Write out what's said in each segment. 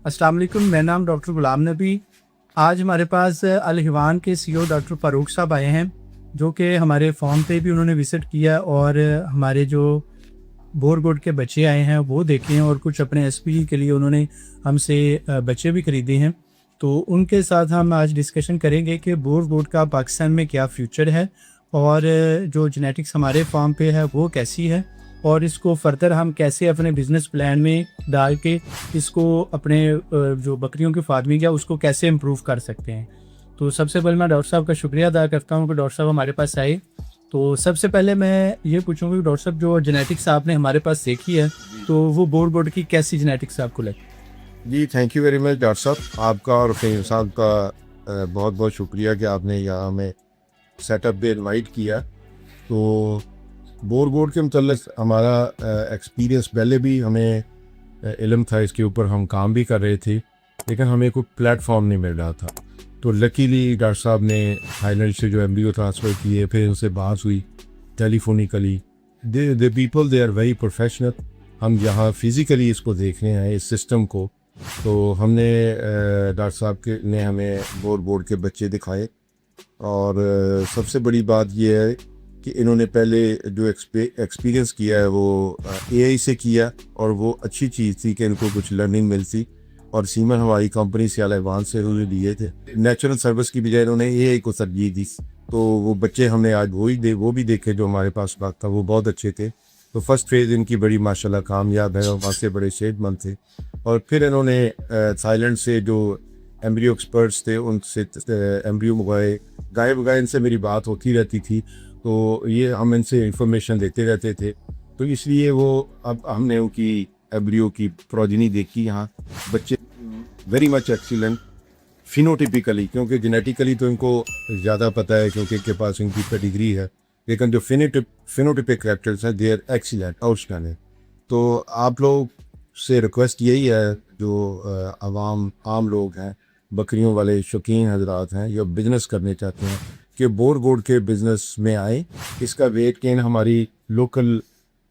अस्सलाम वालेकुम, मेरा नाम डॉक्टर गुलाम नबी। आज हमारे पास अल हिवान के सीईओ डॉक्टर फ़ारूक साहब आए हैं, जो कि हमारे फॉर्म पे भी उन्होंने विज़िट किया और हमारे जो बोरगोड के बच्चे आए हैं वो देखे हैं और कुछ अपने एसपी के लिए उन्होंने हमसे बच्चे भी ख़रीदे हैं। तो उनके साथ हम आज डिस्कशन करेंगे कि बोरगोड का पाकिस्तान में क्या फ्यूचर है और जो जेनेटिक्स हमारे फार्म पे है वो कैसी है और इसको फर्दर हम कैसे अपने बिज़नेस प्लान में डाल के इसको अपने जो बकरियों की फार्मिंग है उसको कैसे इम्प्रूव कर सकते हैं। तो सबसे पहले मैं डॉक्टर साहब का शुक्रिया अदा करता हूँ कि डॉक्टर साहब हमारे पास आए। तो सबसे पहले मैं ये पूछूंगा कि डॉक्टर साहब जो जेनेटिक्स आपने हमारे पास देखी है तो वो बोरगोड की कैसी जेनेटिक्स आपको लगी? जी, thank you very much doctor साहब। आपका और फ़हीम साहब का बहुत बहुत शुक्रिया कि आपने यहाँ हमें सेटअप पे इनवाइट किया। तो बोरगोड के मतलब हमारा एक्सपीरियंस पहले भी हमें इल्म था, इसके ऊपर हम काम भी कर रहे थे, लेकिन हमें कोई प्लेटफॉर्म नहीं मिल रहा था। तो लकीली डॉक्टर साहब ने थाईलैंड से जो एम्ब्रियो ट्रांसफ़र किए, फिर उनसे बात हुई telephonically. They people they are very professional. हम यहाँ फिज़िकली इसको देख रहे हैं इस सिस्टम को। तो हमने डॉक्टर साहब के ने हमें बोरगोड के बच्चे दिखाए और सबसे बड़ी बात यह है कि इन्होंने पहले जो एक्सपीरियंस किया है वो एआई से किया और वो अच्छी चीज़ थी कि इनको कुछ लर्निंग मिलती। और सीमन हमारी कंपनी से अल से उन्होंने लिए थे, नेचुरल सर्विस की बजाय इन्होंने एआई को तरजीह दी। तो वो बच्चे हमने आज वो भी देखे जो हमारे पास बात था, वो बहुत अच्छे थे। तो फर्स्ट फेज़ इनकी बड़ी माशाल्लाह कामयाब है और वहाँ से बड़े सेहतमंद थे। और फिर इन्होंने थाईलैंड से जो एम्ब्रियो एक्सपर्ट्स थे उनसे एम्ब्रियो मंगवाए, गाय इनसे मेरी बात होती रहती थी, तो ये हम इनसे इंफॉर्मेशन देते रहते थे। तो इसलिए वो अब हमने उनकी एम्ब्रियो की प्रोजेनी देखी। यहाँ बच्चे वेरी मच एक्सीलेंट फिनोटिपिकली, क्योंकि जेनेटिकली तो इनको ज़्यादा पता है क्योंकि इनके पास इनकी पेडिग्री है, लेकिन जो फिनोटिपिक कैरेक्टर्स हैं दे आर एक्सीलेंट, आउटस्टैंडिंग। तो आप लोग से रिक्वेस्ट यही है जो आम लोग हैं, बकरियों वाले शौकीन हजरात हैं या बिज़नेस करने चाहते हैं कि बोरगोड के बिज़नेस में आए। इसका वेट गेन हमारी लोकल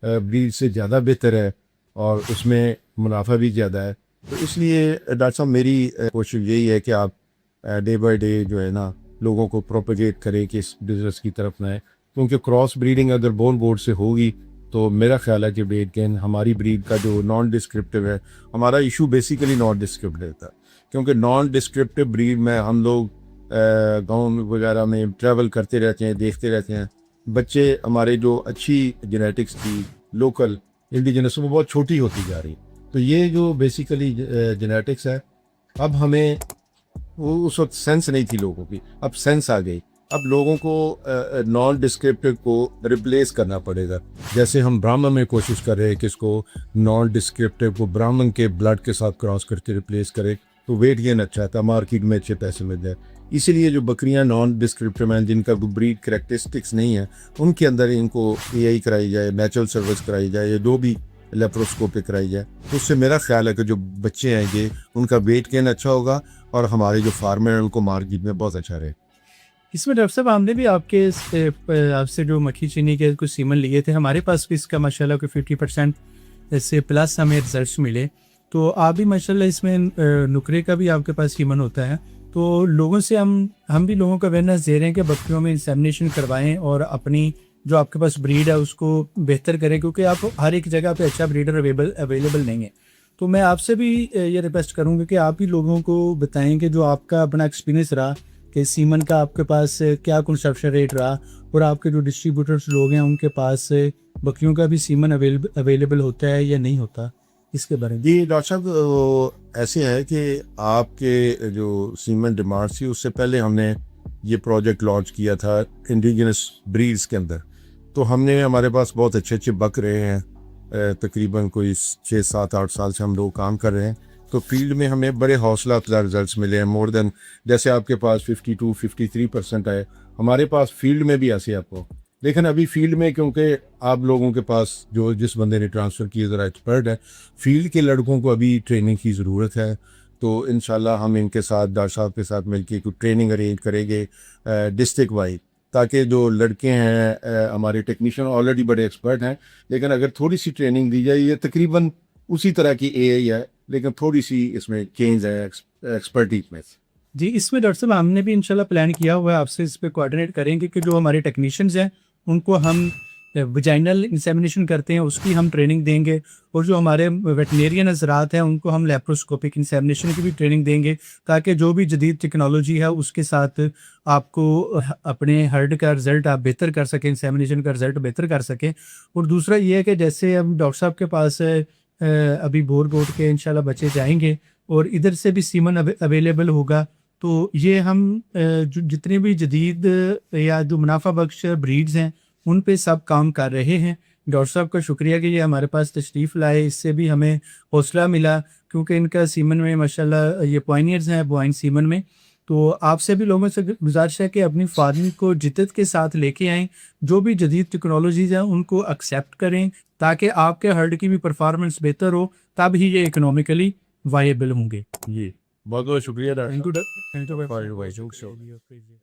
ब्रीड से ज़्यादा बेहतर है और उसमें मुनाफा भी ज़्यादा है। तो इसलिए डॉक्टर साहब मेरी कोशिश यही है कि आप डे बाय डे जो है ना लोगों को प्रोपेगेट करें कि इस बिज़नेस की तरफ ना आए, क्योंकि क्रॉस ब्रीडिंग अगर बोरगोड से होगी तो मेरा ख्याल है कि वेट गेन हमारी ब्रीड का जो नॉन डिस्क्रिप्टिव है, हमारा इशू बेसिकली नॉन डिस्क्रिप्टिव था, क्योंकि नॉन डिस्क्रिप्टिव ब्रीड में हम लोग गाँव वगैरह में ट्रैवल करते रहते हैं, देखते रहते हैं बच्चे हमारे जो अच्छी जेनेटिक्स थी लोकल इंडिजिनस वो बहुत छोटी होती जा रही। तो ये जो बेसिकली जेनेटिक्स है, अब हमें वो उस वक्त सेंस नहीं थी लोगों की, अब सेंस आ गई। अब लोगों को नॉन डिस्क्रिप्टिव को रिप्लेस करना पड़ेगा। जैसे हम ब्राह्मण में कोशिश कर रहे हैं कि इसको नॉन डिस्क्रिप्टिव को ब्राह्मण के ब्लड के साथ क्रॉस करके रिप्लेस करें, तो वेट गेन अच्छा था, मार्केट में अच्छे पैसे मिल जाए। इसीलिए जो बकरियां नॉन डिस्क्रिप्टिव हैं, जिनका ब्रीड करेक्टरिस्टिक्स नहीं है, उनके अंदर इनको एआई कराई जाए, नेचुरल सर्विस कराई जाए या जो भी लेप्रोस्कोपिक कराई जाए, तो उससे मेरा ख्याल है कि जो बच्चे आएंगे उनका वेट गेन अच्छा होगा और हमारे जो फार्मर हैं उनको मार्केट में बहुत अच्छा रहे। इसमें डॉक्टर साहब हमने भी आपसे जो मक्खी चीनी के कुछ सीमन लिए थे, हमारे पास भी इसका माशाल्लाह को 50% से प्लस हमें रिजल्ट मिले। तो आप भी माशाल्लाह इसमें नुकरे का भी आपके पास सीमन होता है। तो लोगों से हम भी लोगों को अवेयरनेस दे रहे हैं कि बकरियों में इंसेमिनेशन करवाएं और अपनी जो आपके पास ब्रीड है उसको बेहतर करें, क्योंकि आप हर एक जगह पे अच्छा ब्रीडर अवेलेबल नहीं है। तो मैं आपसे भी ये रिक्वेस्ट करूँगा कि आप ही लोगों को बताएं कि जो आपका अपना एक्सपीरियंस रहा कि सीमन का आपके पास क्या कंजप्शन रेट रहा और आपके जो डिस्ट्रीब्यूटर्स लोग हैं उनके पास बकरियों का भी सीमन अवेलेबल होता है या नहीं होता, इसके बारे में। जी डॉक्टर साहब, वो ऐसे है कि आपके जो सीमन डिमांड थी उससे पहले हमने ये प्रोजेक्ट लॉन्च किया था इंडिजिनस ब्रीड्स के अंदर। तो हमने हमारे पास बहुत अच्छे अच्छे बकरे हैं, तकरीबन कोई 6-7-8 साल से हम लोग काम कर रहे हैं। तो फील्ड में हमें बड़े हौसला अफजा रिजल्ट्स मिले हैं, मोर देन जैसे आपके पास 52-53% आए, हमारे पास फील्ड में भी ऐसे आपको। लेकिन अभी फील्ड में क्योंकि आप लोगों के पास जो जिस बंदे ने ट्रांसफ़र किया ज़रा एक्सपर्ट है, फील्ड के लड़कों को अभी ट्रेनिंग की ज़रूरत है। तो इंशाल्लाह हम इनके साथ डॉक्टर साहब के साथ मिलकर कुछ ट्रेनिंग अरेंज करेंगे डिस्ट्रिक्ट वाइज, ताकि जो लड़के हैं हमारे टेक्नीशियन ऑलरेडी बड़े एक्सपर्ट हैं, लेकिन अगर थोड़ी सी ट्रेनिंग दी जाए, ये तकरीबन उसी तरह की एआई है लेकिन थोड़ी सी इसमें चेंज है एक्सपर्टीज में. जी, इसमें डॉक्टर साहब हमने भी इंशाल्लाह प्लान किया हुआ है, आपसे इस पे कोऑर्डिनेट करेंगे कि जो हमारे टेक्नीशियंस हैं उनको हम वजाइनल इंसेमिनेशन करते हैं उसकी हम ट्रेनिंग देंगे, और जो हमारे वेटनेरियन हजरात हैं उनको हम लेप्रोस्कोपिक इंसेमिनेशन की भी ट्रेनिंग देंगे, ताकि जो भी जदीद टेक्नोलॉजी है उसके साथ आपको अपने हर्ड का रिज़ल्ट आप बेहतर कर सकें, इंसेमिनेशन का रिज़ल्ट बेहतर कर सकें. और दूसरा ये है कि जैसे अब डॉक्टर साहब के पास अभी बोर गोट के इंशाल्लाह बच्चे जाएंगे और इधर से भी सीमन अवेलेबल होगा, तो ये हम जो जितने भी जदीद या जो मुनाफा बख्श ब्रीड्स हैं उन पे सब काम कर रहे हैं. डॉक्टर साहब का शुक्रिया कि ये हमारे पास तशरीफ़ लाए, इससे भी हमें हौसला मिला, क्योंकि इनका सीमन में माशाल्लाह ये पॉइनियर्स हैं बॉइन सीमन में. तो आपसे भी लोगों से गुजारिश है कि अपनी फार्मिंग को जिद्दत के साथ लेके आएँ, जो भी जदीद टेक्नोलॉजीज़ हैं उनको एक्सेप्ट करें, ताकि आपके हर्ड की भी परफॉर्मेंस बेहतर हो, तब ही ये इकोनॉमिकली वायबल होंगे. जी बहुत बहुत शुक्रिया doctor. Thank you. Bye, bye.